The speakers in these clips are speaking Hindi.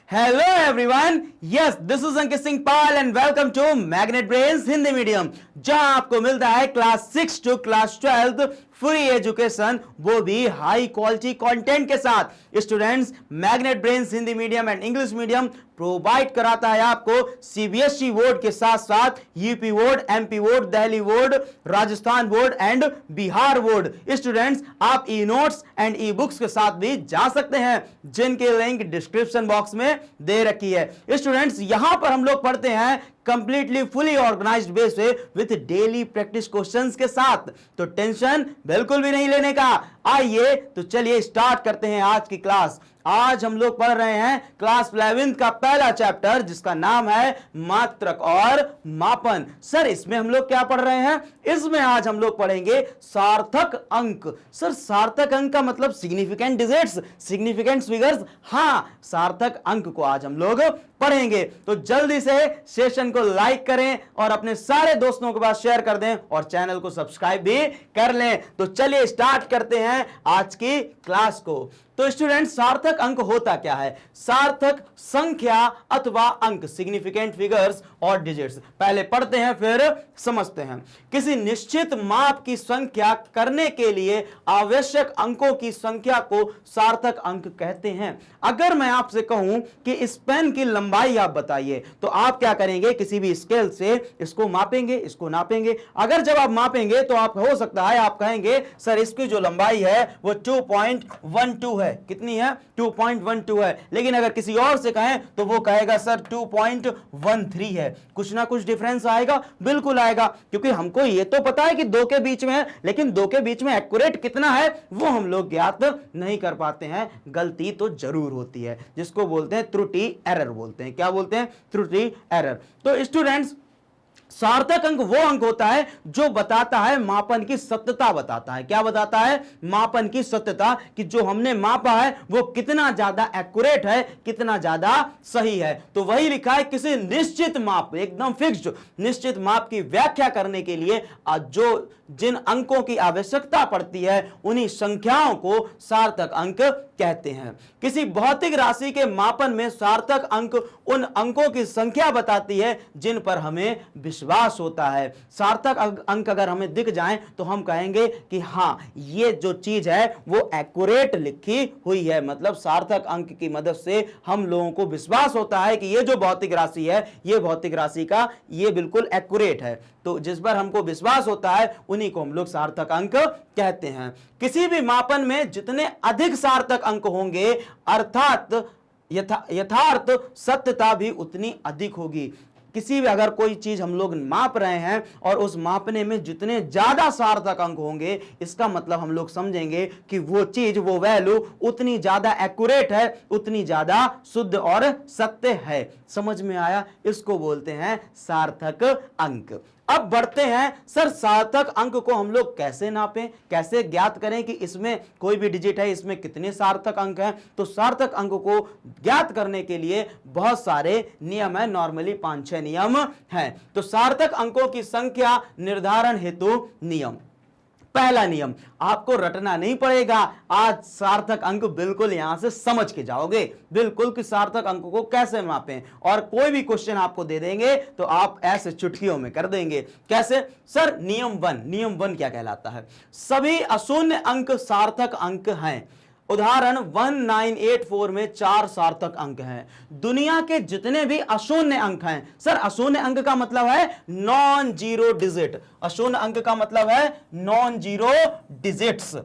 Hello everyone, yes this is Ankit Singh Pal and welcome to magnet brains Hindi medium, जहां आपको मिलता है class 6 to class 12 free education, वो भी हाई क्वालिटी कंटेंट के साथ। Students, magnet brains Hindi medium and English medium provide कराता है आपको सीबीएसई बोर्ड के साथ साथ UP board, MP board, Delhi board, Rajasthan board and Bihar board. Students, आप e notes and e books के साथ भी जा सकते हैं, जिनके लिंक डिस्क्रिप्शन बॉक्स में दे रखी है। स्टूडेंट्स, यहां पर हम लोग पढ़ते हैं कंप्लीटली फुली ऑर्गेनाइज्ड वे से विथ डेली प्रैक्टिस क्वेश्चंस के साथ, तो टेंशन बिल्कुल भी नहीं लेने का। आइए तो चलिए स्टार्ट करते हैं आज की क्लास। आज हम लोग पढ़ रहे हैं क्लास 11 का पहला चैप्टर, जिसका नाम है मात्रक और मापन। सर, इसमें हम लोग क्या पढ़ रहे हैं? इसमें आज हम लोग पढ़ेंगे सार्थक अंक। सर, सार्थक अंक का मतलब सिग्निफिकेंट डिजिट्स, सिग्निफिकेंट फिगर्स। हां, सार्थक अंक को आज हम लोग पढ़ेंगे। तो जल्दी से सेशन को लाइक करें और अपने सारे दोस्तों के पास शेयर कर दें और चैनल को सब्सक्राइब भी कर लें। तो चलिए स्टार्ट करते हैं आज की क्लास को। तो स्टूडेंट, सार्थक अंक होता क्या है? सार्थक संख्या अथवा अंक, सिग्निफिकेंट फिगर्स और डिजिट्स। पहले पढ़ते हैं फिर समझते हैं। किसी निश्चित माप की संख्या करने के लिए आवश्यक अंकों की संख्या को सार्थक अंक कहते हैं। अगर मैं आपसे कहूं कि इस पेन की लंबाई आप बताइए, तो आप क्या करेंगे? किसी भी स्केल से इसको मापेंगे, इसको नापेंगे। अगर जब आप मापेंगे तो आप हो सकता है आप कहेंगे सर इसकी जो लंबाई है वो 2.12 है। कितनी है? 2.12 है। लेकिन अगर किसी और से कहें तो वो कहेगा सर 2.13 है। कुछ ना कुछ डिफरेंस आएगा, बिल्कुल आएगा, क्योंकि हमको ये तो पता है कि दो के बीच में है, लेकिन दो के बीच में एक्यूरेट कितना है वो हम लोग ज्ञात नहीं कर पाते हैं। गलती तो जरूर होती है, जिसको बोलते हैं त्रुटि, एरर बोलते हैं। क्या बोलते हैं? त्रुटि, एरर। तो स्टूडेंट्स, सार्थक अंक वो अंक होता है जो बताता है मापन की सत्यता बताता है। क्या बताता है? मापन की सत्यता, कि जो हमने मापा है वो कितना ज्यादा एक्यूरेट है, कितना ज्यादा सही है। तो वही लिखा है, किसी निश्चित माप, एकदम फिक्स्ड निश्चित माप की व्याख्या करने के लिए जो जिन अंकों की आवश्यकता पड़ती है उन्हीं संख्याओं को सार्थक अंक कहते हैं। किसी भौतिक राशि के मापन में सार्थक अंक उन अंकों की संख्या बताती है जिन पर हमें विश्वास होता है। सार्थक अंक अगर हमें दिख जाएं तो हम कहेंगे कि हां, ये जो चीज है वो एक्यूरेट लिखी हुई है। मतलब सार्थक अंक की मदद से हम लोगों को विश्वास होता है कि ये जो भौतिक राशि है, ये भौतिक राशि का ये बिल्कुल एक्यूरेट है। तो जिस पर हमको विश्वास होता है उन्हीं को हम लोग सार्थक अंक कहते हैं। किसी भी मापन में जितने अधिक सार्थक अंक होंगे, अर्थात यथार्थ सत्यता भी उतनी अधिक होगी। किसी भी अगर कोई चीज हम लोग माप रहे हैं और उस मापने में जितने ज्यादा सार्थक अंक होंगे, इसका मतलब हम लोग समझेंगे कि वो चीज, वो वैल्यू उतनी ज्यादा एक्यूरेट है, उतनी ज्यादा शुद्ध और सत्य है। समझ में आया? इसको बोलते हैं सार्थक अंक। अब बढ़ते हैं, सर सार्थक अंक को हम लोग कैसे नापें, कैसे ज्ञात करें कि इसमें कोई भी डिजिट है, इसमें कितने सार्थक अंक हैं? तो सार्थक अंक को ज्ञात करने के लिए बहुत सारे नियम है, नॉर्मली 5-6 नियम हैं। तो सार्थक अंकों की संख्या निर्धारण हेतु नियम। पहला नियम, आपको रटना नहीं पड़ेगा, आज सार्थक अंक बिल्कुल यहां से समझ के जाओगे, बिल्कुल कि सार्थक अंक को कैसे मापें। और कोई भी क्वेश्चन आपको दे देंगे तो आप ऐसे चुटकियों में कर देंगे। कैसे? सर नियम 1, नियम 1 क्या कहलाता है? सभी अशून्य अंक सार्थक अंक हैं। उदाहरण 1984 में 4 सार्थक अंक हैं। दुनिया के जितने भी अशून्य अंक हैं, सर अशून्य अंक का मतलब है नॉन जीरो डिजिट। अशून्य अंक का मतलब है नॉन जीरो डिजिट्स।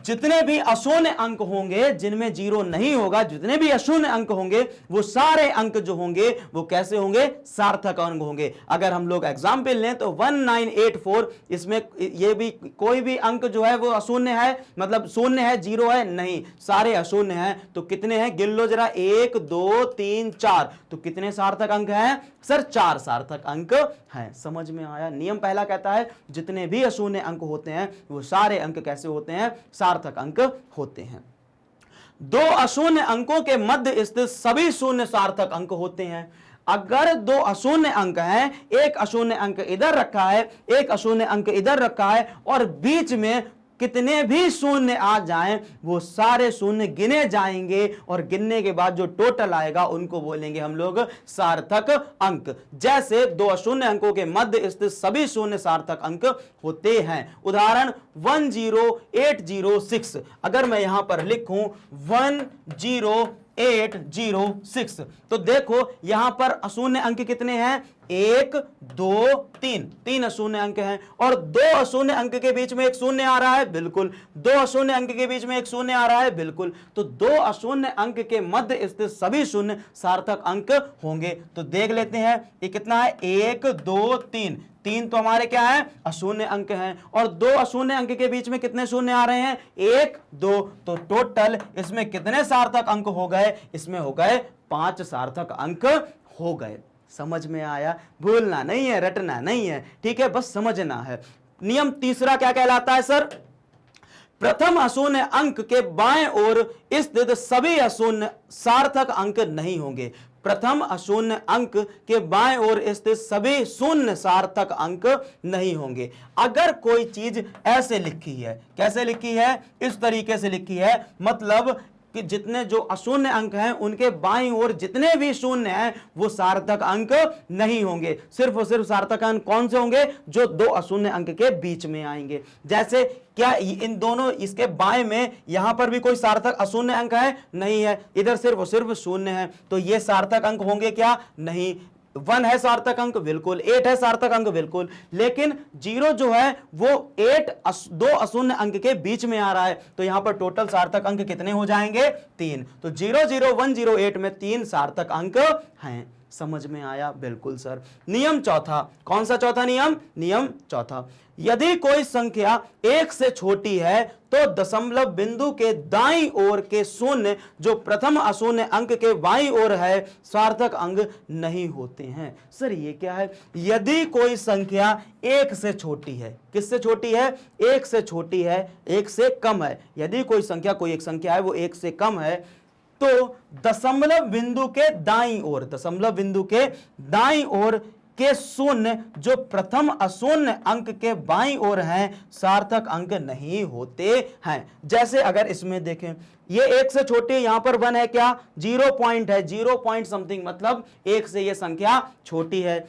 जितने भी अशून्य अंक होंगे, जिनमें जीरो नहीं होगा, जितने भी अशून्य अंक होंगे, वो सारे अंक जो होंगे वो कैसे होंगे? सार्थक अंक होंगे। अगर हम लोग एग्जाम्पल लें तो 1984, इसमें ये भी कोई भी अंक जो है वो अशून्य है, मतलब शून्य है, जीरो है नहीं, सारे अशून्य हैं। तो कितने हैं? गिन लो जरा, 1 2 3 4। तो कितने सार्थक अंक हैं? सर 4 सार्थक अंक हैं। समझ में आया? नियम पहला कहता है जितने भी अशून्य अंक होते हैं वो सारे अंक कैसे होते हैं? सार्थक अंक होते हैं। 2 अशून्य अंकों के मध्य स्थित सभी शून्य सार्थक अंक होते हैं। अगर 2 अशून्य अंक हैं, एक अशून्य अंक इधर रखा है, एक अशून्य अंक इधर रखा है, और बीच में कितने भी शून्य आ जाएं वो सारे शून्य गिने जाएंगे और गिनने के बाद जो टोटल आएगा उनको बोलेंगे हम लोग सार्थक अंक। जैसे दो अशून्य अंकों के मध्य स्थित सभी शून्य सार्थक अंक होते हैं। उदाहरण 10806, अगर मैं यहां पर लिखूं 10806 तो देखो यहां पर अशून्य अंक कितने हैं, 1 2 3, 3 अशून्य अंक हैं और 2 अशून्य अंक के बीच में एक शून्य आ रहा है, बिल्कुल। 2 अशून्य अंक के बीच में एक शून्य आ रहा है, बिल्कुल। तो 2 अशून्य अंक के मध्य स्थित सभी शून्य सार्थक अंक होंगे। तो देख लेते हैं ये कितना है, 1 2 3, 3 तो हमारे क्या है, अशून्य अंक हैं और 2 अशून्य अंक के बीच में कितने शून्य आ रहे हैं, 1 2। तो टोटल इसमें कितने सार्थक अंक हो गए, इसमें हो गए 5 सार्थक अंक हो गए। समझ में आया, भूलना नहीं है, रटना नहीं है, ठीक है, बस समझना है। नियम तीसरा क्या कहलाता है सर, प्रथम अशून्य अंक के बाएं ओर स्थित सभी अशून्य सार्थक अंक नहीं होंगे। प्रथम अशून्य अंक के बाएं ओर स्थित सभी शून्य सार्थक अंक नहीं होंगे। अगर कोई चीज ऐसे लिखी है, कैसे लिखी है, इस तरीके से लिखी है, मतलब कि जितने जो अशून्य अंक हैं उनके बाईं ओर जितने भी शून्य हैं वो सार्थक अंक नहीं होंगे। सिर्फ और सिर्फ सार्थक अंक कौन से होंगे, जो 2 अशून्य अंक के बीच में आएंगे। जैसे क्या इन दोनों, इसके बाएं में यहां पर भी कोई सार्थक अशून्य अंक है, नहीं है, इधर सिर्फ और सिर्फ शून्य है, तो ये सार्थक अंक होंगे क्या, नहीं। 1 है सार्थक अंक, बिल्कुल। 8 है सार्थक अंक, बिल्कुल। लेकिन 0 जो है वो 2 अशून्य अंक के बीच में आ रहा है, तो यहां पर टोटल सार्थक अंक कितने हो जाएंगे, 3। तो 0 0 1 0 8 में 3 सार्थक अंक हैं। समझ में आया, बिल्कुल सर। नियम चौथा, कौन सा चौथा नियम, नियम चौथा, यदि कोई संख्या 1 से छोटी है तो दशमलव बिंदु के दाईं ओर के शून्य जो प्रथम अशून्य अंक के बाईं ओर है सार्थक अंक नहीं होते हैं। सर ये क्या है, यदि कोई संख्या 1 से छोटी है, किससे छोटी है, 1 से छोटी है, 1 से कम है, यदि कोई संख्या, कोई एक संख्या है वो 1 से कम है, तो दशमलव बिंदु के दाईं ओर, दशमलव बिंदु के दाईं ओर के शून्य जो प्रथम अशून्य अंक के बाईं ओर हैं सार्थक अंक नहीं होते हैं। जैसे अगर इसमें देखें, ये 1 से छोटी, यहां पर 1 है क्या, 0 पॉइंट है, 0 पॉइंट समथिंग, मतलब 1 से ये संख्या छोटी है।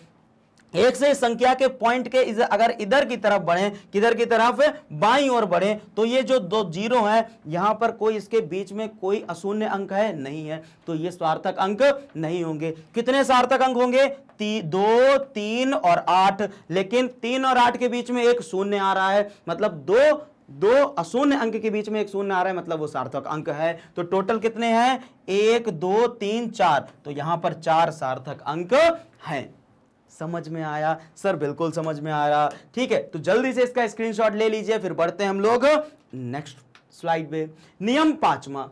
1 से इस संख्या के पॉइंट के अगर इधर की तरफ बढ़े, किधर की तरफ, बाईं ओर बढ़े, तो ये जो 2 0 है यहां पर कोई इसके बीच में कोई अशून्य अंक है, नहीं है, तो ये सार्थक अंक नहीं होंगे। कितने सार्थक अंक होंगे, 2 3 और 8, लेकिन 3 और 8 के बीच में एक शून्य आ रहा है, मतलब दो अशून्य अंक के बीच में एक शून्य आ रहा है, मतलब वो सार्थक अंक है। तो टोटल कितने हैं, 1 2 3 4, तो यहां पर 4 सार्थक अंक हैं। समझ में आया सर, बिल्कुल समझ में आ रहा, ठीक है। तो जल्दी से इसका स्क्रीनशॉट ले लीजिए, फिर बढ़ते हैं हम लोग नेक्स्ट स्लाइड पे। नियम 5वां,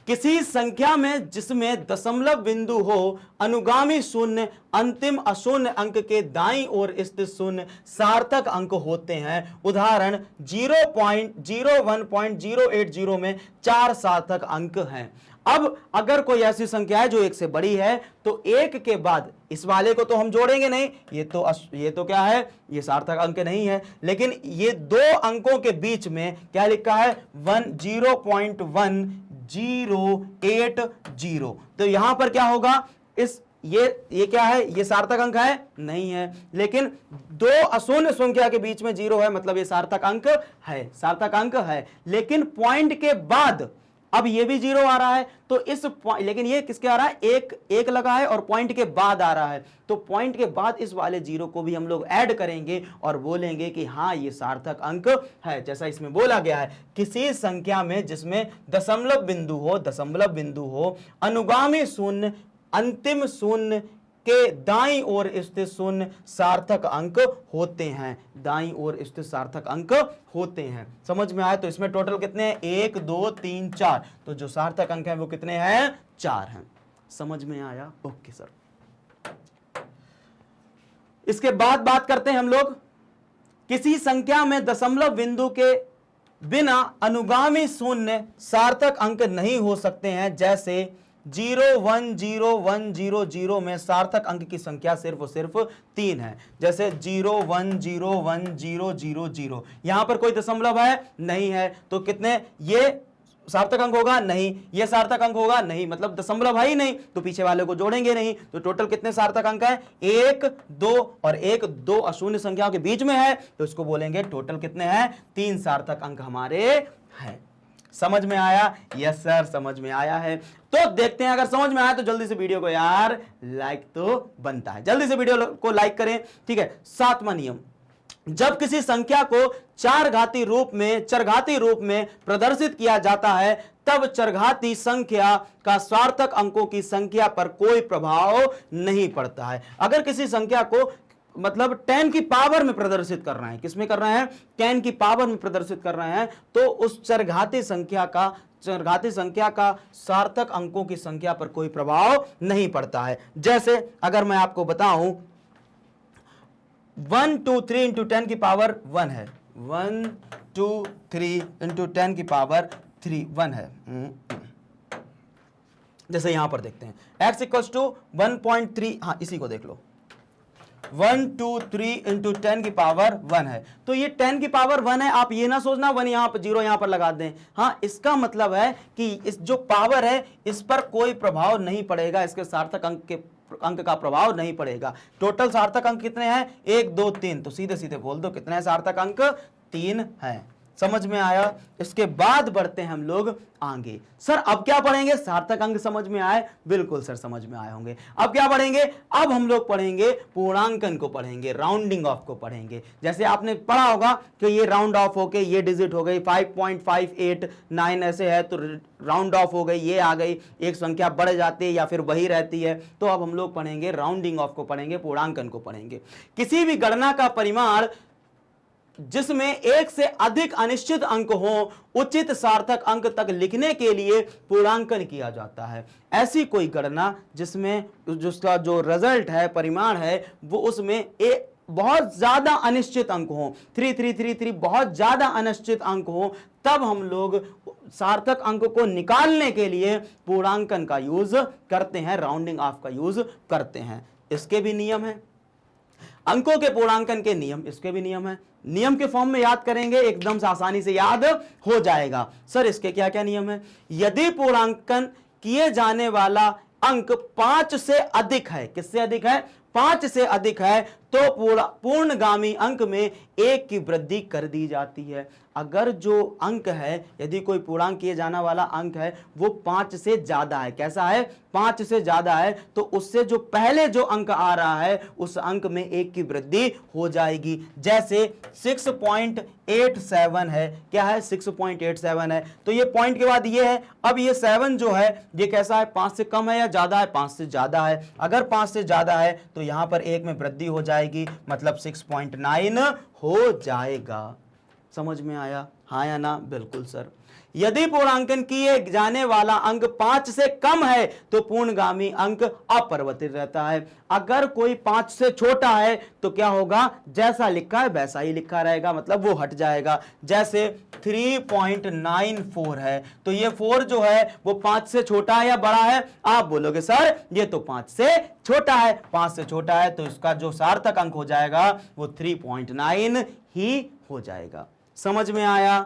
किसी संख्या में जिसमें दशमलव बिंदु हो अनुगामी शून्य अंतिम अशून्य अंक के दाईं ओर स्थित शून्य सार्थक अंक होते हैं। उदाहरण 0.01.080 में 4 सार्थक अंक हैं। अब अगर कोई ऐसी संख्या है जो 1 से बड़ी है तो 1 के बाद इस वाले को तो हम जोड़ेंगे नहीं, ये तो क्या है, ये सार्थक अंक नहीं है, लेकिन ये 2 अंकों के बीच में क्या लिखा है, 0.1080, तो यहां पर क्या होगा, ये क्या है, ये सार्थक अंक है, नहीं है, लेकिन 2 अशून्य संख्या के बीच में 0 है, मतलब ये सार्थक अंक है, सार्थक अंक है। लेकिन पॉइंट के बाद अब ये भी 0 आ रहा है, तो लेकिन ये किसके आ रहा है, एक लगा है और पॉइंट के बाद आ रहा है, तो पॉइंट के बाद इस वाले 0 को भी हम लोग ऐड करेंगे और बोलेंगे कि हाँ ये सार्थक अंक है। जैसा इसमें बोला गया है, किसी संख्या में जिसमें दशमलव बिंदु हो अनुगामी शून्य अंतिम शून्य के दाईं ओर स्थित शून्य सार्थक अंक होते हैं, दाईं ओर स्थित सार्थक अंक होते हैं। समझ में आया, तो इसमें टोटल कितने हैं, 1 2 3 4, तो जो सार्थक अंक हैं वो कितने हैं, 4 हैं। समझ में आया, ओके सर। इसके बाद बात करते हैं हम लोग, किसी संख्या में दशमलव बिंदु के बिना अनुगामी शून्य सार्थक अंक नहीं हो सकते हैं। जैसे 0101000 में सार्थक अंक की संख्या सिर्फ और सिर्फ 3 है। जैसे 0101000, यहां पर कोई दशमलव है नहीं है, तो कितने ये सार्थक अंक होगा? नहीं। ये सार्थक अंक होगा? नहीं, मतलब दशमलव है ही नहीं, तो पीछे वाले को जोड़ेंगे नहीं। तो टोटल कितने सार्थक अंक है? 1 2 और 1 2 अशून्य संख्याओं के बीच में है, तो इसको बोलेंगे टोटल कितने हैं? 3 सार्थक अंक हमारे हैं। समझ में आया? यस सर, समझ में आया है। तो देखते हैं, अगर समझ में आया तो जल्दी से वीडियो को यार लाइक तो बनता है, जल्दी से वीडियो को लाइक करें। ठीक है, 7वां नियम, जब किसी संख्या को चरघाती रूप में प्रदर्शित किया जाता है, तब चरघाती संख्या का सार्थक अंकों की संख्या पर कोई प्रभाव नहीं पड़ता है। अगर किसी संख्या को मतलब 10 की पावर में प्रदर्शित कर रहे हैं, किसमें कर रहे हैं? 10 की पावर में प्रदर्शित कर रहे हैं, तो उस चरघाती संख्या का सार्थक अंकों की संख्या पर कोई प्रभाव नहीं पड़ता है। जैसे अगर मैं आपको बताऊं 1 2 3 इंटू 10 की पावर 1 है, 1 2 3 इंटू 10 की पावर 3 1 है। जैसे यहां पर देखते हैं x इक्वल्स टू 1.3, हाँ इसी को देख लो, 1 2 3 इंटू 10 की पावर 1 है, तो ये 10 की पावर 1 है। आप ये ना सोचना 1 यहां पर 0 यहां पर लगा दें, हाँ इसका मतलब है कि इस जो पावर है इस पर कोई प्रभाव नहीं पड़ेगा, इसके सार्थक अंक का प्रभाव नहीं पड़ेगा। टोटल सार्थक अंक कितने हैं? 1 2 3, तो सीधे सीधे बोल दो कितने हैं सार्थक अंक? 3 हैं। समझ में आया? इसके बाद बढ़ते हैं हम लोग आगे। सर अब क्या पढ़ेंगे? सार्थक अंक समझ में आए? बिल्कुल सर, समझ में आए होंगे। अब क्या पढ़ेंगे? अब हम लोग पढ़ेंगे पूर्णांकन को, पढ़ेंगे राउंडिंग ऑफ को पढ़ेंगे। जैसे आपने पढ़ा होगा कि ये राउंड ऑफ होके ये डिजिट हो गई 5.589 ऐसे है, तो राउंड ऑफ हो गई, ये आ गई, एक संख्या बढ़ जाती है या फिर वही रहती है। तो अब हम लोग पढ़ेंगे राउंडिंग ऑफ को, पढ़ेंगे पूर्णांकन को पढ़ेंगे। किसी भी गणना का परिमाण जिसमें एक से अधिक अनिश्चित अंक हो, उचित सार्थक अंक तक लिखने के लिए पूर्णांकन किया जाता है। ऐसी कोई गणना जिसमें जिसका जो रिजल्ट है, परिमाण है, वो उसमें एक बहुत ज्यादा अनिश्चित अंक हो, 3333 बहुत ज्यादा अनिश्चित अंक हो, तब हम लोग सार्थक अंक को निकालने के लिए पूर्णांकन का यूज करते हैं, राउंडिंग ऑफ का यूज करते हैं। इसके भी नियम है, अंकों के पूर्णांकन के नियम, इसके भी नियम है। नियम के फॉर्म में याद करेंगे, एकदम से आसानी से याद हो जाएगा। सर इसके क्या क्या नियम है? यदि पूर्णांकन किए जाने वाला अंक 5 से अधिक है, किससे अधिक है? 5 से अधिक है, तो पूर्णगामी अंक में 1 की वृद्धि कर दी जाती है। अगर जो अंक है, यदि कोई पूर्णांक किए जाने वाला अंक है वो 5 से ज्यादा है, कैसा है? 5 से ज्यादा है, तो उससे जो पहले जो अंक आ रहा है उस अंक में 1 की वृद्धि हो जाएगी। जैसे 6.87 है, क्या है? 6.87 है, तो ये पॉइंट के बाद ये है। अब ये 7 जो है ये कैसा है? 5 से कम है या ज्यादा है? 5 से ज्यादा है। अगर 5 से ज्यादा है तो यहां पर 1 में वृद्धि हो जाएगी, मतलब 6.9 हो जाएगा। समझ में आया? हाँ या ना? बिल्कुल सर। यदि पूर्णांकन किए जाने वाला अंक 5 से कम है तो पूर्णगामी अंक अपरिवर्तित रहता है। अगर कोई 5 से छोटा है तो क्या होगा? जैसा लिखा है वैसा ही लिखा रहेगा, मतलब वो हट जाएगा। जैसे 3.94 है, तो ये 4 जो है वो 5 से छोटा है या बड़ा है? आप बोलोगे सर ये तो 5 से छोटा है। 5 से छोटा है तो इसका जो सार्थक अंक हो जाएगा वो 3.9 ही हो जाएगा। समझ में आया?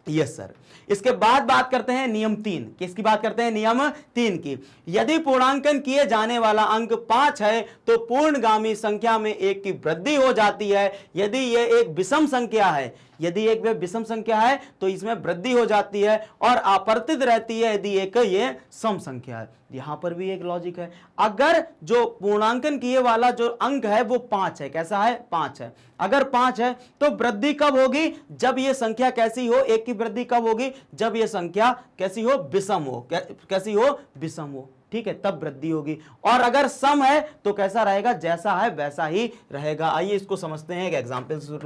Yes sir. इसके बाद बात करते हैं नियम 3। किसकी बात करते हैं? नियम 3 की। यदि पूर्णांकन किए जाने वाला अंक 5 है तो पूर्णगामी संख्या में 1 की वृद्धि हो जाती है। यदि यह एक विषम संख्या है, यदि एक विषम संख्या है तो इसमें वृद्धि हो जाती है और अपरिवर्तित रहती है यदि एक ये सम संख्या है। यहां पर भी एक लॉजिक है। अगर जो पूर्णांकन किए वाला जो अंक है वो 5 है, कैसा है? 5 है। अगर 5 है तो वृद्धि कब होगी? जब ये संख्या कैसी हो? 1 की वृद्धि कब होगी? जब ये संख्या कैसी हो? विषम हो। कैसी हो? विषम हो। ठीक है, तब वृद्धि होगी। और अगर सम है तो कैसा रहेगा? जैसा है वैसा ही रहेगा। आइए इसको समझते हैं एक एग्जांपल से।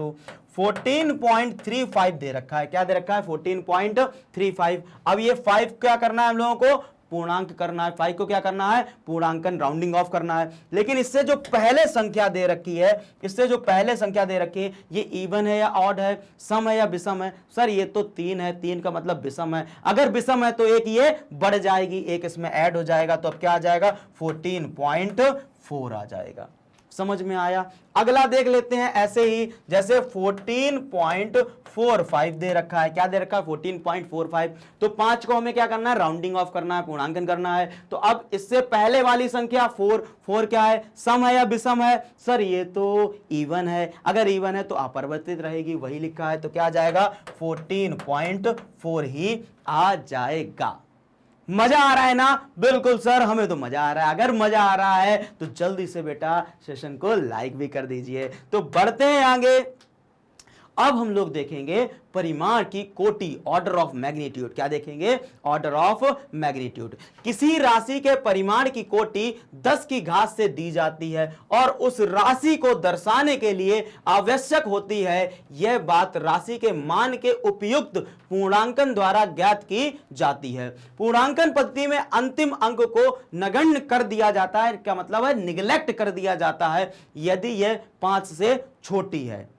14.35 दे रखा है। क्या दे रखा है? 14.35। अब ये 5 क्या करना है हम लोगों को? पूर्णांक करना है, 5 को क्या करना है, पूर्णांकन राउंडिंग ऑफ करना है। लेकिन इससे जो पहले संख्या दे रखी है, इससे जो पहले संख्या दे रखी है, ये इवन है या ऑड है, सम है या विषम है? सर ये तो 3 है, 3 का मतलब विषम है। अगर विषम है तो एक ये बढ़ जाएगी, एक इसमें ऐड हो जाएगा, तो अब क्या आ जाएगा, 14.4 आ जाएगा। समझ में आया? अगला देख लेते हैं ऐसे ही, जैसे 14.45 दे रखा है। क्या दे रखा है, 14.45। तो 5 को हमें क्या करना है, राउंडिंग ऑफ करना है, पूर्णांकन करना है। तो अब इससे पहले वाली संख्या 4 क्या है, सम है या विषम है? सर ये तो इवन है। अगर इवन है तो अपरिवर्तित रहेगी, वही लिखा है, तो क्या आ जाएगा, 14.4 ही आ जाएगा। मजा आ रहा है ना? बिल्कुल सर, हमें तो मजा आ रहा है। अगर मजा आ रहा है तो जल्दी से बेटा सेशन को लाइक भी कर दीजिए। तो बढ़ते हैं आगे। अब हम लोग देखेंगे परिमाण की कोटि, ऑर्डर ऑफ मैग्नीट्यूड। क्या देखेंगे, ऑर्डर ऑफ मैग्नीट्यूड। किसी राशि के परिमाण की कोटि 10 की घात से दी जाती है और उस राशि को दर्शाने के लिए आवश्यक होती है यह बात राशि के मान के उपयुक्त पूर्णांकन द्वारा ज्ञात की जाती है। पूर्णांकन पद्धति में अंतिम अंक को नगण्य कर दिया जाता है। क्या मतलब है, निगलेक्ट कर दिया जाता है यदि यह 5 से छोटी है।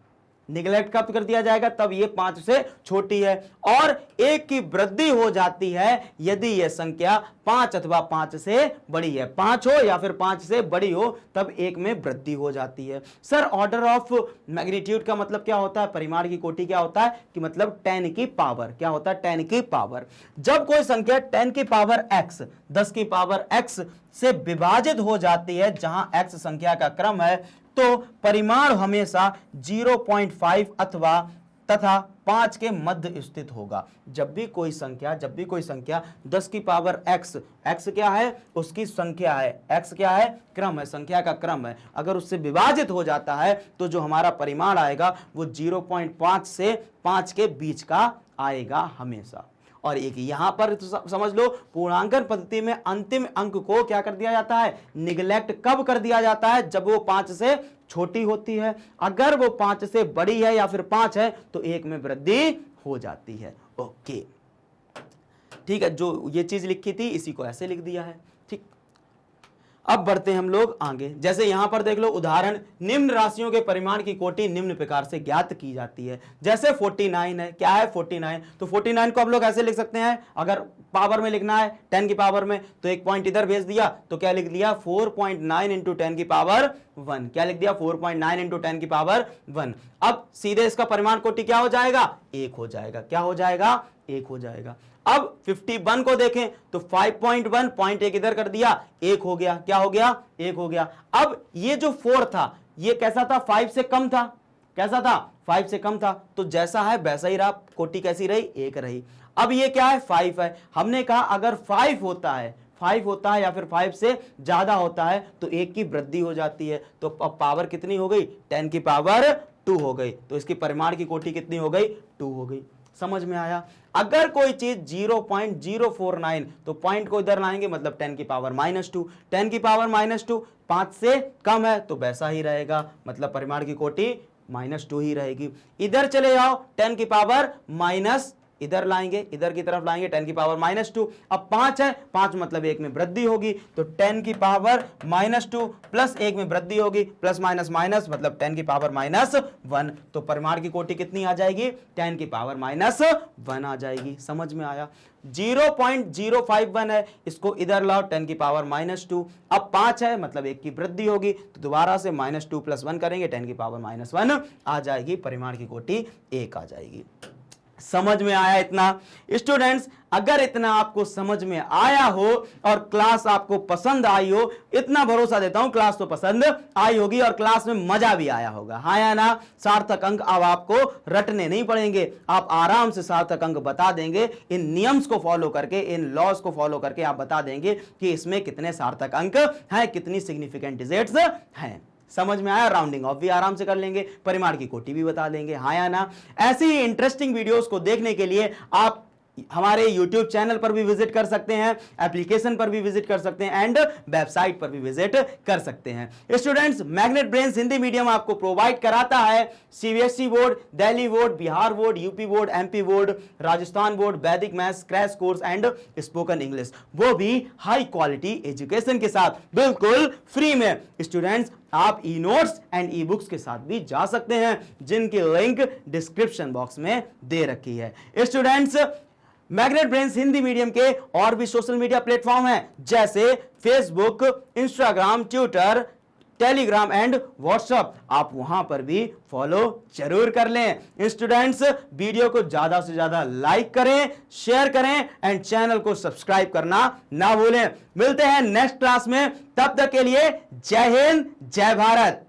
निगलेक्ट कब कर दिया जाएगा, तब ये 5 से छोटी है। और 1 की वृद्धि हो जाती है यदि यह संख्या 5 अथवा 5 से बड़ी है। 5 हो या फिर 5 से बड़ी हो तब 1 में वृद्धि हो जाती है। सर ऑर्डर ऑफ मैग्नीट्यूड का मतलब क्या होता है, परिमाण की कोटि क्या होता है कि मतलब 10 की पावर। क्या होता है, 10 की पावर। जब कोई संख्या 10 की पावर x, 10 की पावर x से विभाजित हो जाती है, जहां x संख्या का क्रम है, तो परिमाण हमेशा 0.5 अथवा तथा 5 के मध्य स्थित होगा। जब भी कोई संख्या 10 की पावर x क्या है, उसकी संख्या है, x क्या है, क्रम है, संख्या का क्रम है, अगर उससे विभाजित हो जाता है तो जो हमारा परिमाण आएगा वो 0.5 से 5 के बीच का आएगा हमेशा। और एक यहां पर तो समझ लो, पूर्णांकन पद्धति में अंतिम अंक को क्या कर दिया जाता है, निगलेक्ट कब कर दिया जाता है, जब वो 5 से छोटी होती है। अगर वो 5 से बड़ी है या फिर 5 है तो 1 में वृद्धि हो जाती है। ओके ठीक है, जो ये चीज लिखी थी इसी को ऐसे लिख दिया है। ठीक, अब बढ़ते हैं हम लोग आगे। जैसे यहां पर देख लो उदाहरण, निम्न राशियों के परिमाण की कोटि निम्न प्रकार से ज्ञात की जाती है। जैसे 49 है। क्या है, 49। तो 49 को आप लोग ऐसे लिख सकते हैं, अगर पावर में लिखना है 10 की पावर में तो एक पॉइंट इधर भेज दिया, तो क्या लिख दिया, 4.9 इंटू 10 की पावर 1। क्या लिख दिया, 4.9 इंटू 10 की पावर 1। अब सीधे इसका परिमाण कोटि क्या हो जाएगा, 1 हो जाएगा। क्या हो जाएगा, 1 हो जाएगा। अब 51 को देखें तो 5.1 पॉइंट 1 इधर कर दिया, 1 हो गया। क्या हो गया, 1 हो गया। अब ये जो 4 था ये कैसा था, 5 से कम था। कैसा था, 5 से कम था। तो जैसा है वैसा ही रहा, कोटि कैसी रही, 1 रही। अब ये क्या है, 5 है। हमने कहा अगर 5 होता है या फिर 5 से ज्यादा होता है तो 1 की वृद्धि हो जाती है। तो अब पावर कितनी हो गई, 10 की पावर 2 हो गई। तो इसकी परिमाण की कोटि कितनी हो गई, 2 हो गई। समझ में आया? अगर कोई चीज 0.049 तो पॉइंट को इधर लाएंगे, मतलब 10 की पावर -2। 10 की पावर -2 5 से कम है तो वैसा ही रहेगा, मतलब परिमाण की कोटि -2 ही रहेगी। इधर चले जाओ, 10 की पावर माइनस इधर लाएंगे, इधर की तरफ लाएंगे, 10 की पावर -2। अब 5 है, 5 मतलब 1 में वृद्धि होगी, तो 10 की पावर -2 प्लस 1 में वृद्धि होगी, प्लस माइनस माइनस मतलब 10 की पावर -1। तो परिमाण की कोटि कितनी आ जाएगी, 10 की पावर -1 आ जाएगी। समझ में आया? 0.051 है, इसको इधर लाओ, 10 की पावर -2। अब 5 है मतलब 1 की वृद्धि होगी, तो दोबारा से -2 + 1 करेंगे, 10 की पावर -1 आ जाएगी। परिमाण की कोटि 1 आ जाएगी। समझ में आया इतना? स्टूडेंट्स अगर इतना आपको समझ में आया हो और क्लास आपको पसंद आई हो, इतना भरोसा देता हूं क्लास तो पसंद आई होगी और क्लास में मजा भी आया होगा, हाँ या ना? सार्थक अंक अब आपको रटने नहीं पड़ेंगे, आप आराम से सार्थक अंक बता देंगे। इन नियम्स को फॉलो करके, इन लॉज को फॉलो करके आप बता देंगे कि इसमें कितने सार्थक अंक हैं, कितनी सिग्निफिकेंट डिजिट्स हैं। समझ में आया? राउंडिंग ऑफ भी आराम से कर लेंगे, परिमाण की कोटि भी बता देंगे, हाँ या ना? ऐसी ही इंटरेस्टिंग वीडियोस को देखने के लिए आप हमारे YouTube चैनल पर भी विजिट कर सकते हैं, एप्लीकेशन पर भी विजिट कर सकते हैं एंड वेबसाइट पर भी विजिट कर सकते हैं। Students, magnet brains Hindi medium आपको प्रोवाइड कराता है CBSE board, Delhi board, Bihar board, UP board, MP board, Rajasthan board, वैदिक maths crash course and spoken English, वो भी हाई क्वालिटी एजुकेशन के साथ बिल्कुल फ्री में। स्टूडेंट्स, आप e notes and e books के साथ भी जा सकते हैं, जिनकी लिंक डिस्क्रिप्शन बॉक्स में दे रखी है। Students, magnet brains Hindi medium के और भी सोशल मीडिया प्लेटफॉर्म हैं, जैसे Facebook, Instagram, Twitter, Telegram and WhatsApp. आप वहां पर भी फॉलो जरूर कर लें। स्टूडेंट्स, वीडियो को ज्यादा से ज्यादा लाइक करें, शेयर करें एंड चैनल को सब्सक्राइब करना ना भूलें। मिलते हैं नेक्स्ट क्लास में, तब तक के लिए जय हिंद, जय भारत।